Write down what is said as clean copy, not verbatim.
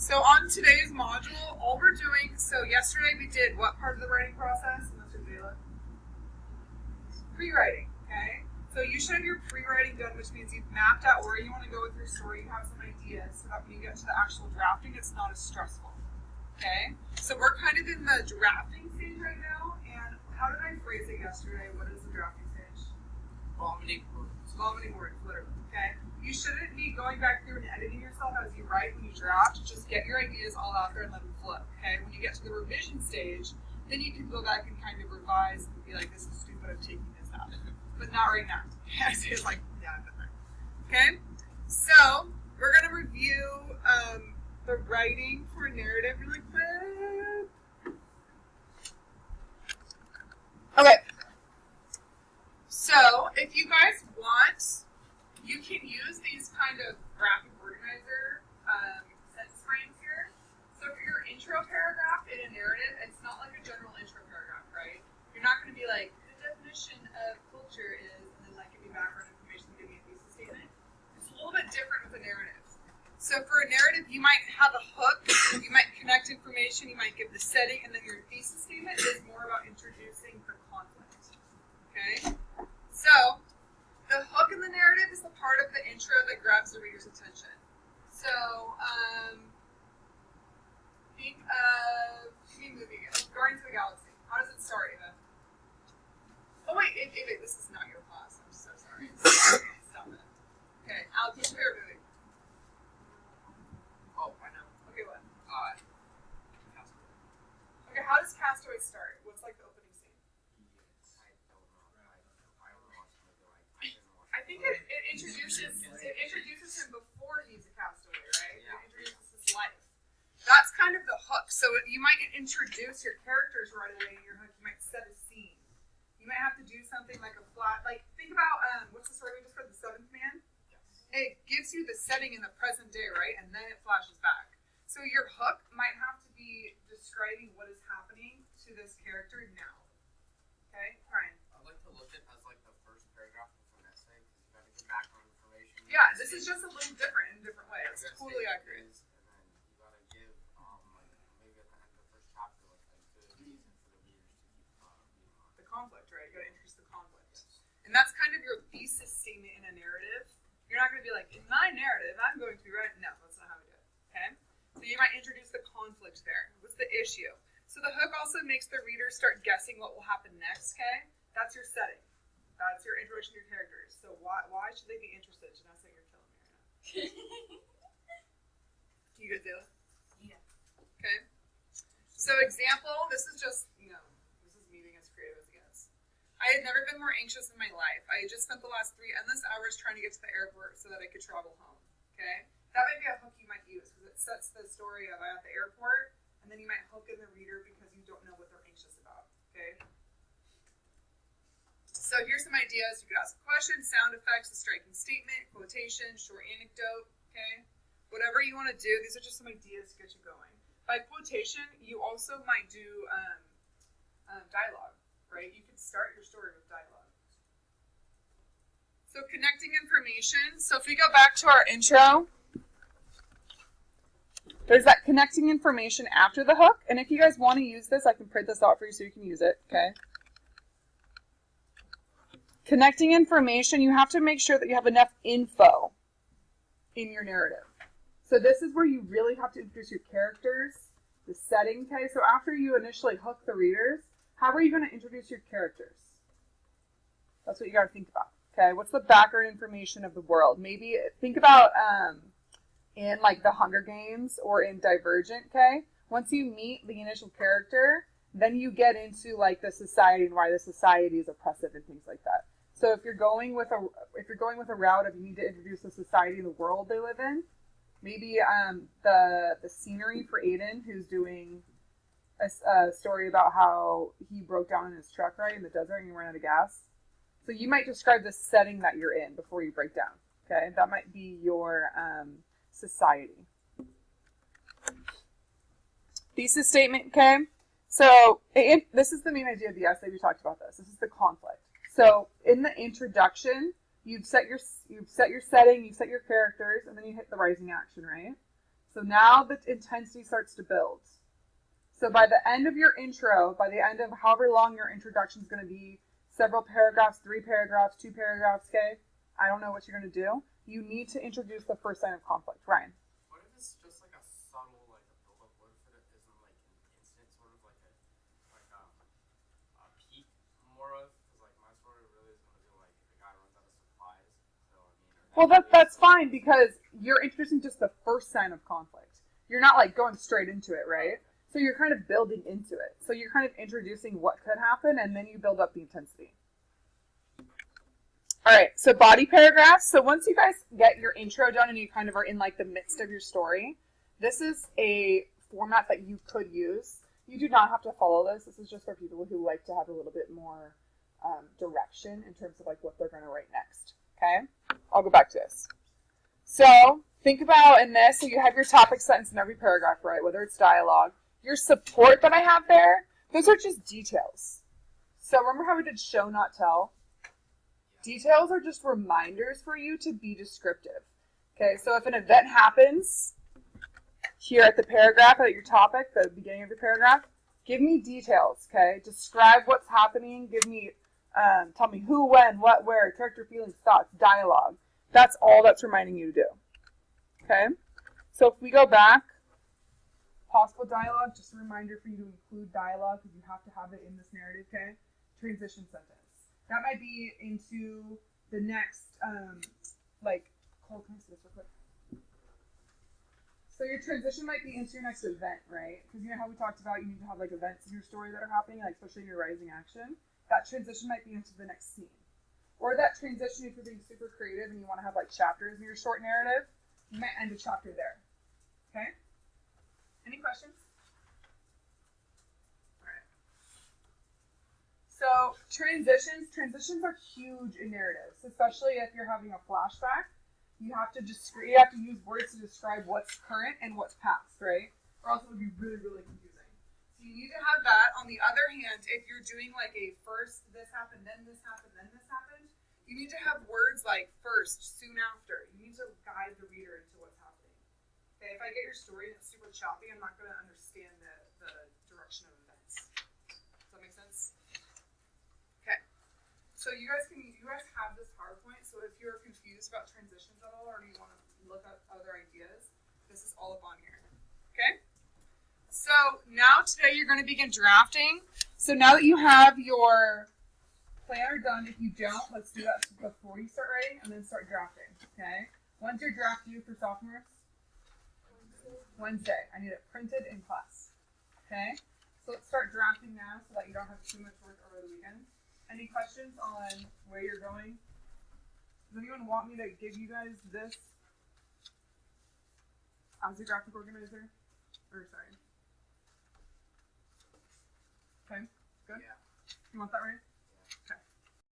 So on today's module, all we're doing, so yesterday we did what part of the writing process? Mr. Zayla? Pre-writing, okay? So you should have your pre-writing done, which means you've mapped out where you want to go with your story, you have some ideas, so that when you get to the actual drafting, it's not as stressful, okay? So we're kind of in the drafting stage right now, and how did I phrase it yesterday? What is the drafting stage? Vomiting words. Vomiting words, literally, okay? You shouldn't be going back through and editing yourself as you write when you draft. Just get your ideas all out there and let them flow, okay? When you get to the revision stage, then you can go back and kind of revise and be like, this is stupid, I'm taking this out. But not right now. So it's like, yeah, I've done that. Okay? So, we're going to review the writing for a narrative really quick. Okay. So, if you guys want, you can use these kind of graphic organizer sentence frames here. So for your intro paragraph in a narrative, it's not like a general intro paragraph, right? You're not going to be like, the definition of culture is, and then like give me background information, give me a thesis statement. It's a little bit different with a narrative. So for a narrative, you might have a hook, you might connect information, you might give the setting, and then your thesis statement is more about introducing the conflict. Okay? So, the hook in the narrative is the part of the intro that grabs the reader's attention. So, think of any movie, Guardians of the Galaxy. How does it start, Ava? Oh wait, Ava, this is not your class. I'm so sorry. Stop it. Okay, Alex, what's your favorite movie? Oh, I know. Okay, what? Castaway. Okay, how does Castaway start? What's like the opening scene? I don't know. I only watched it I think it introduces him before he's a castaway, right? Yeah. It introduces his life. That's kind of the hook. So you might introduce your characters right away in your hook. You might set a scene. You might have to do something like a flat, like think about what's the story we just read, The Seventh Man? Yes. It gives you the setting in the present day, right? And then it flashes back. So your hook might have to be describing what is happening to this character now. Okay, Ryan. I like to look at it as like the first paragraph of an essay because you got to get background information. Yeah, this is just a little different in different ways. Totally accurate. And then you got to give like maybe at the end of the first chapter like a good reason for the readers to keep reading on. The conflict, right? You got to introduce the conflict. And that's kind of your thesis statement in a narrative. You're not going to be like, in my narrative, I'm going to be right. No, that's not how we do it. Okay? So you might introduce the conflict there. What's the issue? So the hook also makes the reader start guessing what will happen next, okay? That's your setting. That's your introduction to your characters. So why should they be interested? Janessa, you're killing me right now. You good, Zayla? Yeah. Okay. So example, this is just, this is me being as creative as it gets. I had never been more anxious in my life. I had just spent the last 3 endless hours trying to get to the airport so that I could travel home, okay? That might be a hook you might use because it sets the story of I'm at the airport, and then you might hook in the reader because you don't know what they're anxious about, okay? So here's some ideas. You could ask a question, sound effects, a striking statement, quotation, short anecdote, okay? Whatever you want to do, these are just some ideas to get you going. By quotation, you also might do dialogue, right? You could start your story with dialogue. So connecting information. So if we go back to our intro, there's that connecting information after the hook. And if you guys want to use this, I can print this out for you so you can use it, okay? Connecting information, you have to make sure that you have enough info in your narrative. So this is where you really have to introduce your characters, the setting, okay? So after you initially hook the readers, how are you going to introduce your characters? That's what you got to think about, okay? What's the background information of the world? Maybe think about in like the Hunger Games or in Divergent, okay? Once you meet the initial character, then you get into like the society and why the society is oppressive and things like that. So if you're going with a route of you need to introduce the society and the world they live in, maybe the scenery for Aiden, who's doing a story about how he broke down in his truck, right, in the desert and he ran out of gas. So you might describe the setting that you're in before you break down, okay? That might be your society. Thesis statement, okay? So this is the main idea of the essay. We talked about this. This is the conflict. So in the introduction, you've set your setting, you've set your characters, and then you hit the rising action, right? So now the intensity starts to build. So by the end of your intro, by the end of however long your introduction is going to be, several paragraphs, 3 paragraphs, 2 paragraphs, okay? I don't know what you're going to do. You need to introduce the first sign of conflict. Ryan. What if it's just like a subtle, like a build-up? What if it isn't like an instant, sort of like a peak more of? Because like my story really is going to be like the guy runs out of supplies. So I mean, Well, that's fine because you're introducing just the first sign of conflict. You're not like going straight into it, right? So you're kind of building into it. So you're kind of introducing what could happen, and then you build up the intensity. All right, so body paragraphs. So once you guys get your intro done and you kind of are in like the midst of your story, this is a format that you could use. You do not have to follow this. This is just for people who like to have a little bit more direction in terms of like what they're going to write next. Okay, I'll go back to this. So think about in this, so you have your topic sentence in every paragraph, right? Whether it's dialogue. Your support that I have there, those are just details. So remember how we did show, not tell? Details are just reminders for you to be descriptive. Okay, so if an event happens here at the paragraph, at your topic, the beginning of the paragraph, give me details, okay? Describe what's happening. Give me, tell me who, when, what, where, character, feelings, thoughts, dialogue. That's all that's reminding you to do. Okay? So if we go back, possible dialogue, just a reminder for you to include dialogue because you have to have it in this narrative, okay? Transition sentence. That might be into the next, Cole, can I see this real quick? So your transition might be into your next event, right? Because you know how we talked about you need to have like events in your story that are happening, like especially in your rising action. That transition might be into the next scene. Or that transition, if you're being super creative and you want to have like chapters in your short narrative, you might end a chapter there. Okay? Any questions? All right. So transitions are huge in narratives, especially if you're having a flashback. You have to use words to describe what's current and what's past, right? Or else it would be really, really confusing. So you need to have that. On the other hand, if you're doing like a first, this happened, then this happened, then this happened, you need to have words like first, soon after. You need to guide the reader into what's happening. Okay, if I get your story and it's super choppy, I'm not going to understand the direction of events. Does that make sense? Okay. So you guys have this PowerPoint, so if you're confused about transitions at all or you want to look up other ideas, this is all up on here. Okay? So now today you're going to begin drafting. So now that you have your planner done, if you don't, let's do that before you start writing and then start drafting. Okay? When's your draft due for sophomores? Wednesday. I need it printed in class. Okay? So let's start drafting now so that you don't have too much work over the weekend. Any questions on where you're going? Does anyone want me to give you guys this as a graphic organizer? Or sorry. Okay, good? Yeah. You want that, right?